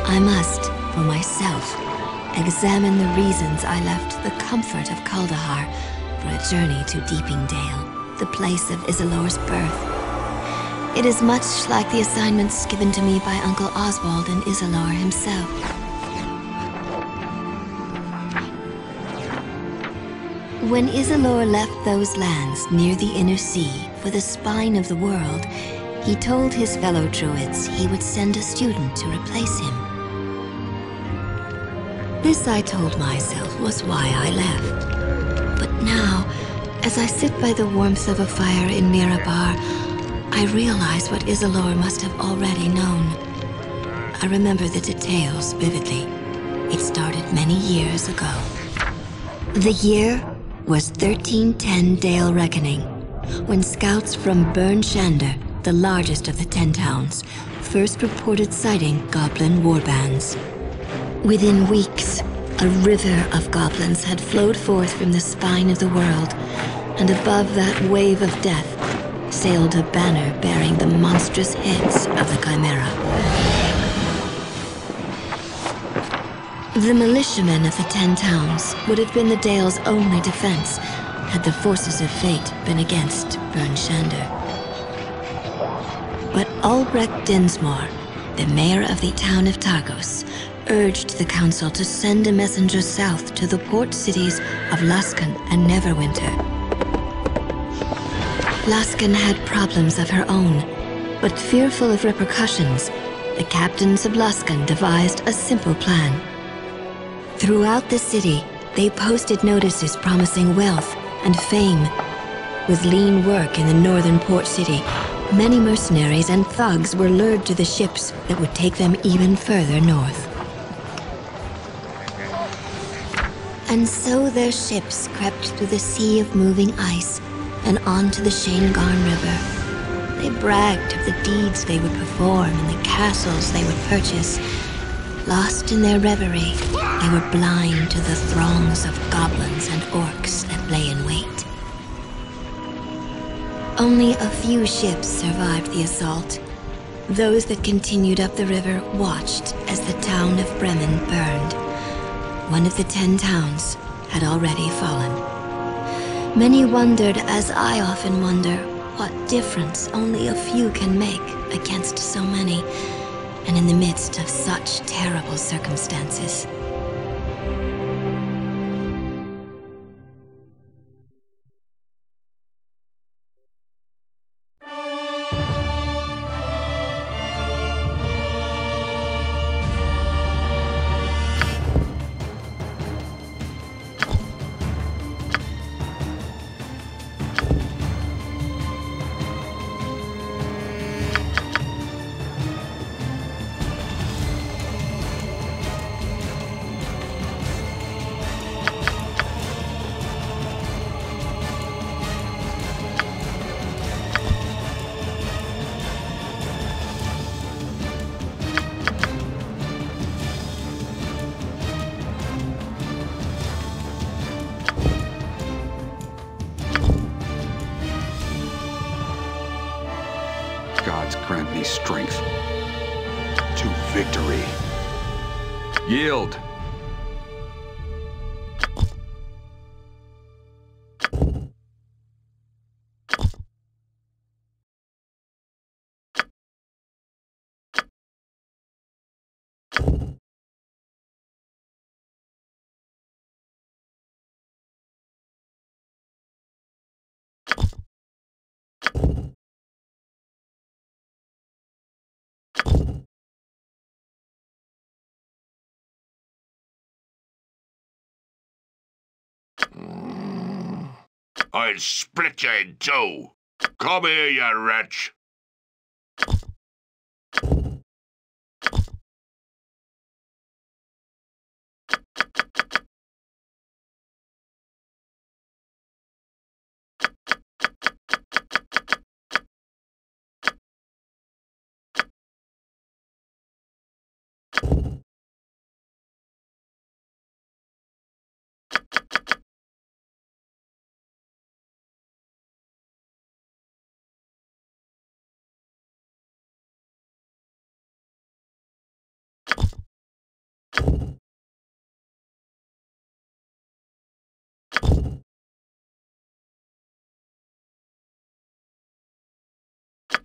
I must, for myself, examine the reasons I left the comfort of Kaldahar for a journey to Deeping Dale, the place of Isilor's birth. It is much like the assignments given to me by Uncle Oswald and Isilor himself. When Isilor left those lands near the Inner Sea for the spine of the world, he told his fellow Druids he would send a student to replace him. This, I told myself, was why I left. But now, as I sit by the warmth of a fire in Mirabar, I realize what Isilor must have already known. I remember the details vividly. It started many years ago. The year was 1310 Dale Reckoning, when scouts from Burn Shander, the largest of the 10 towns, first reported sighting goblin warbands. Within weeks, a river of goblins had flowed forth from the spine of the world, and above that wave of death sailed a banner bearing the monstrous heads of the Chimera. The militiamen of the 10 towns would have been the Dale's only defense had the forces of fate been against Burn Shander. But Albrecht Dinsmore, the mayor of the Town of Targos, urged the council to send a messenger south to the port cities of Luskan and Neverwinter. Luskan had problems of her own, but fearful of repercussions, the captains of Luskan devised a simple plan. Throughout the city, they posted notices promising wealth and fame. With lean work in the northern port city, many mercenaries and thugs were lured to the ships that would take them even further north. And so their ships crept through the sea of moving ice and onto the Shanegarn River. They bragged of the deeds they would perform and the castles they would purchase. Lost in their reverie, they were blind to the throngs of goblins and orcs that lay in wait. Only a few ships survived the assault. Those that continued up the river watched as the town of Bremen burned. One of the 10 towns had already fallen. Many wondered, as I often wonder, what difference only a few can make against so many, and in the midst of such terrible circumstances. Gods grant me strength to victory. Yield! I'll split you in two. Come here, you wretch.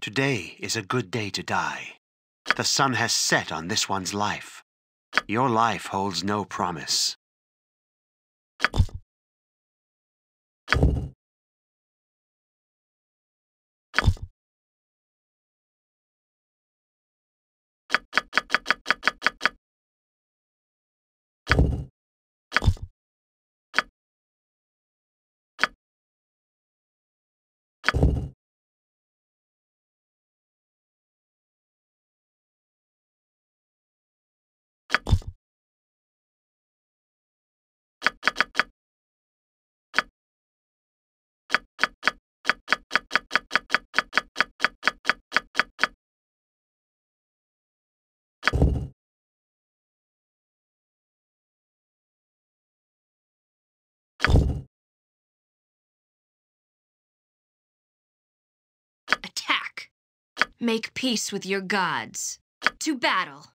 Today is a good day to die. The sun has set on this one's life. Your life holds no promise. Attack! Make peace with your gods. To battle!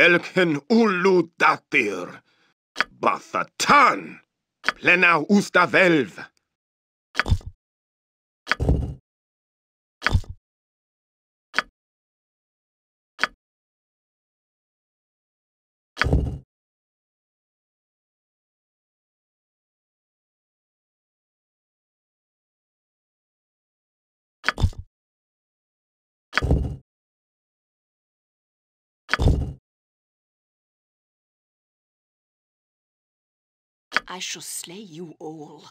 Elken ulu datir. Bathatan. Plena ustavelv. I shall slay you all.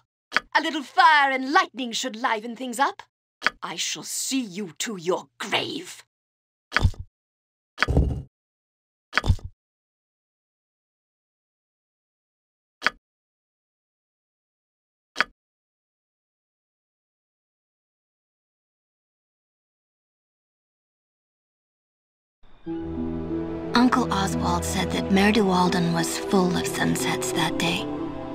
A little fire and lightning should liven things up. I shall see you to your grave. Uncle Oswald said that Mer Dualden was full of sunsets that day.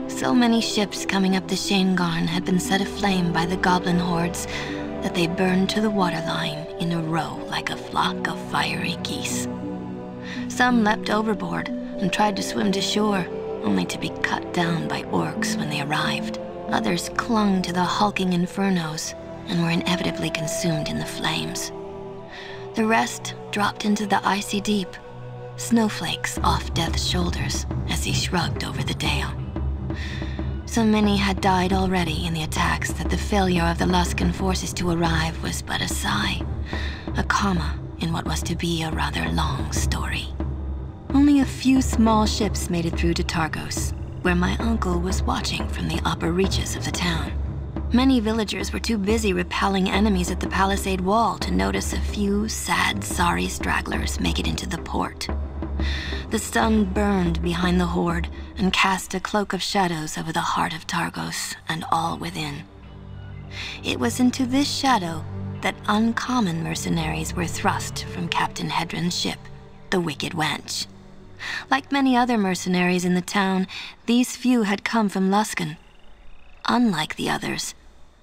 So many ships coming up the Shanegarn had been set aflame by the goblin hordes that they burned to the waterline in a row like a flock of fiery geese. Some leapt overboard and tried to swim to shore, only to be cut down by orcs when they arrived. Others clung to the hulking infernos and were inevitably consumed in the flames. The rest dropped into the icy deep, snowflakes off Death's shoulders as he shrugged over the dale. So many had died already in the attacks that the failure of the Luskan forces to arrive was but a sigh, a comma in what was to be a rather long story. Only a few small ships made it through to Targos, where my uncle was watching from the upper reaches of the town. Many villagers were too busy repelling enemies at the palisade wall to notice a few sad, sorry stragglers make it into the port. The sun burned behind the horde and cast a cloak of shadows over the heart of Targos and all within. It was into this shadow that uncommon mercenaries were thrust from Captain Hedron's ship, the Wicked Wench. Like many other mercenaries in the town, these few had come from Luskan. Unlike the others,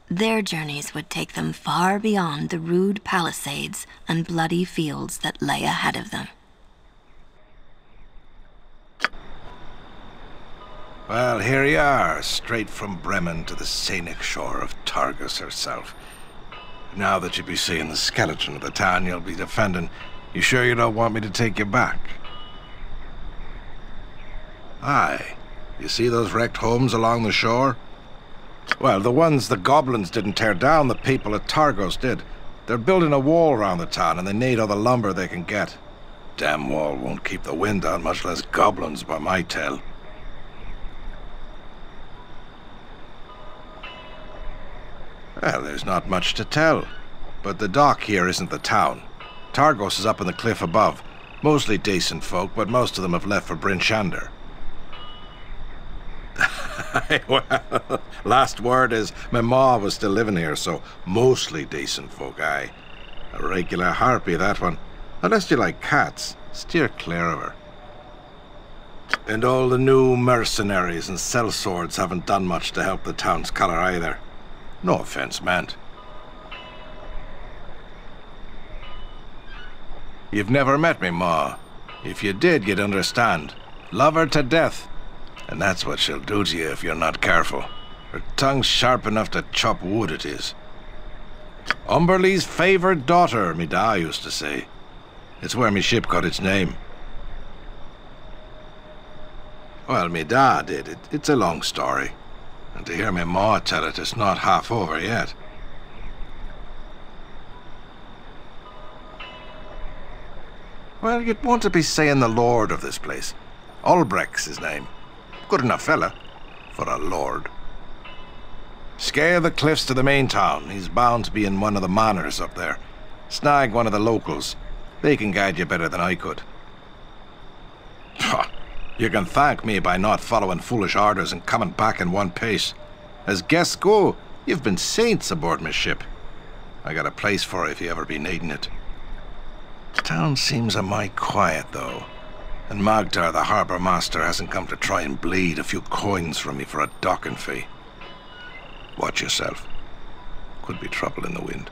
their journeys would take them far beyond the rude palisades and bloody fields that lay ahead of them. Well, here you are, straight from Bremen to the scenic shore of Targos herself. Now that you'll be seeing the skeleton of the town you'll be defending, you sure you don't want me to take you back? Aye. You see those wrecked homes along the shore? Well, the ones the goblins didn't tear down, the people at Targos did. They're building a wall around the town and they need all the lumber they can get. Damn wall won't keep the wind out, much less goblins, by my tell. Well, there's not much to tell. But the dock here isn't the town. Targos is up on the cliff above. Mostly decent folk, but most of them have left for Bryn Shander. Well, last word is my ma was still living here, so mostly decent folk, aye. A regular harpy, that one. Unless you like cats, steer clear of her. And all the new mercenaries and sellswords haven't done much to help the town's colour either. No offence meant. You've never met me, Ma. If you did, you'd understand. Love her to death. And that's what she'll do to you if you're not careful. Her tongue's sharp enough to chop wood, it is. Umberlee's favoured daughter, me da used to say. It's where me ship got its name. Well, me da did. It's a long story. And to hear me ma tell it, it's not half over yet. Well, you'd want to be saying the lord of this place. Ulbrecht's his name. Good enough fella for a lord. Scale the cliffs to the main town. He's bound to be in one of the manors up there. Snag one of the locals. They can guide you better than I could. You can thank me by not following foolish orders and coming back in one pace. As guests go, you've been saints aboard my ship. I got a place for you if you ever be needing it. The town seems a mite quiet, though. And Magdar, the harbour master, hasn't come to try and bleed a few coins from me for a docking fee. Watch yourself. Could be trouble in the wind.